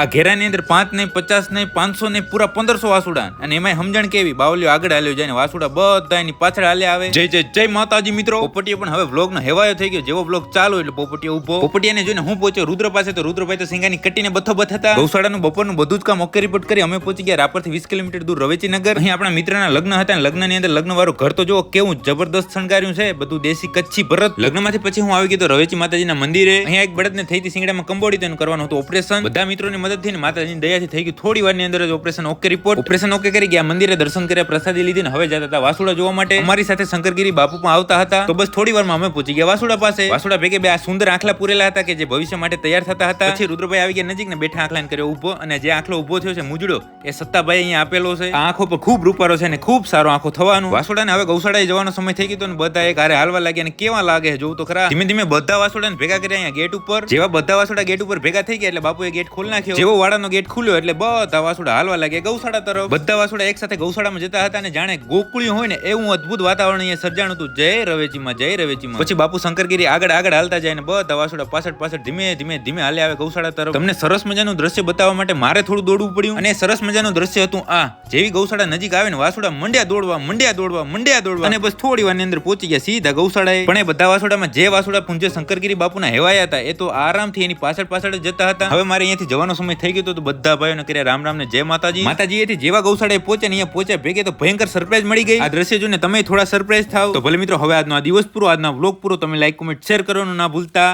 આ ઘેરાની અંદર 5 નહીં 50 નહીં 500 નહીં પૂરા 1500 વાસુડા, અને એમાં સમજણ કેવી, બાવલીઓ આગળ હાલ્યો જાય ને વાસુડા બધા એની પાછળ હાલ્યા આવે. જય જય જય માતાજી મિત્રો. પોપટીયો પણ હવે વ્લોગ નો હેવાયો થઈ ગયો. જેવો વ્લોગ ચાલુ એટલે પોપટીયો ઉભો. પોપટીયાને જોઈને હું પહોંચ્યો રુદ્ર પાસે, તો રુદ્રભાઈ તો સિંગાની કટીને બથો બથ હતા. ગૌશાળાનું બપોરનું બધું જ કામ ઓકે રિપોર્ટ કરી અમે પહોંચી ગયા રાપરથી 20 કિલોમીટર દૂર રવેચીનગર. અહીં આપણા મિત્રના લગ્ન હતા, અને લગ્નની અંદર લગ્ન વાળું ઘર તો જો કેવું જબરદસ્ત શણગાર્યું છે, બધું દેશી કચ્છી ભરત. લગ્નમાંથી પછી હું આવી ગયો રવેચી માતાજીના મંદિરે. અહીંયા એક બળદને થઈ હતી સિંગડામાં કંબોડી, તેનું કરવાનું હતું ઓપરેશન. બધા મિત્રોની મદદથી ને માતાજીની દયાથી થઈ ગયું થોડી વારની અંદર જ operation okay report. Operation okay કરી ગયા, મંદિરે દર્શન કર્યા, પ્રસાદી લીધી ને હવે જતા હતા વાસુડા જોવા માટે. અમારી સાથે શંકરગીરી બાપુ પણ આવતા હતા. તો બસ થોડી વારમાં અમે પહોંચી ગયા વાસુડા પાસે. વાસુડા ભેગે બે આ સુંદર આંખલા પૂરેલા હતા કે જે ભવિષ્ય માટે તૈયાર થતા હતા. પછી રુદ્રભાઈ આવી ગયા નજીક ને બેઠા આંખલાને કર્યો ઉભો, અને જે આંખલો ઉભો થયો છે મુજડો એ સત્તાભાઈ અહીંયા આપેલો છે. આ આંખો પર ખૂબ રૂપારો છે ને ખૂબ સારો આંખો થવાનું. વાસુડાને હવે ગૌશાળાએ જવાનો સમય થઈ ગયો, ને બધા એક હારે હાલવા લાગ્યા, ને કેવા લાગે જોવું તો ખરા. ધીમે ધીમે બધા વાસુડાને ભેગા કર્યા અહીંયા ગેટ ઉપર. જેવા બધા વાસુડા ગેટ ઉપર ભેગા થઈ ગયા એટલે બાપુએ ગેટ ખોલી નાખ્યો. જેવો વાડાનો ગેટ ખુલ્યો એટલે બધા વાસુડા હાલવા લાગ્યા ગૌશાળા તરફ. બધા વાસુડા એક સાથે ગૌશાળામાં જતા હતા, ને જાણે ગોકુળિયું હોય ને એવું અદ્ભુત વાતાવરણ અહીંયા સર્જાણું હતું. જય રવેચીમાં જય રવેચીમાં. પછી બાપુ શંકરગીરી આગળ આગળ હાલતા જાય, ને બધા વાસુડા પાછળ પાછળ ધીમે ધીમે ધીમે હાલે આવે ગૌશાળા તરફ. તમને સરસ મજાનું દ્રશ્ય બતાવવા માટે મારે થોડું દોડવું પડ્યું, અને સરસ મજાનું દ્રશ્ય હતું આ. જેવી ગૌશાળા નજીક આવે ને વાસુડા મંડ્યા દોડવા મંડ્યા દોડવા મંડ્યા દોડવા, અને બસ થોડી વારની અંદર પહોંચી ગયા સીધા ગૌશાળાએ. પણ એ બધા વાસુડામાં જે વાસુડા પૂંજે શંકરગીરી બાપુના હેવાયા હતા એ તો આરામથી એની પાછળ પાછળ જ જતા હતા. હવે મારે અહીંયાથી જવાનો સમય થઈ ગયો તો બધા ભાઈઓને કર્યા રામ રામ ને જય માતાજી. માતાજી જેવા ગૌશાળાએ પહોંચે ને અહીંયા પહોંચ્યા ભેગે તો ભયંકર સરપ્રાઈઝ મળી ગઈ. આ દ્રશ્ય જોઈને તમે થોડા સરપ્રાઈઝ થાવ. તો ભલે મિત્રો હવે આજનો આ દિવસ પૂરો, આજનો વ્લોગ પૂરો. તમે લાઈક કોમેન્ટ શેર કરવાનું ના ભૂલતા.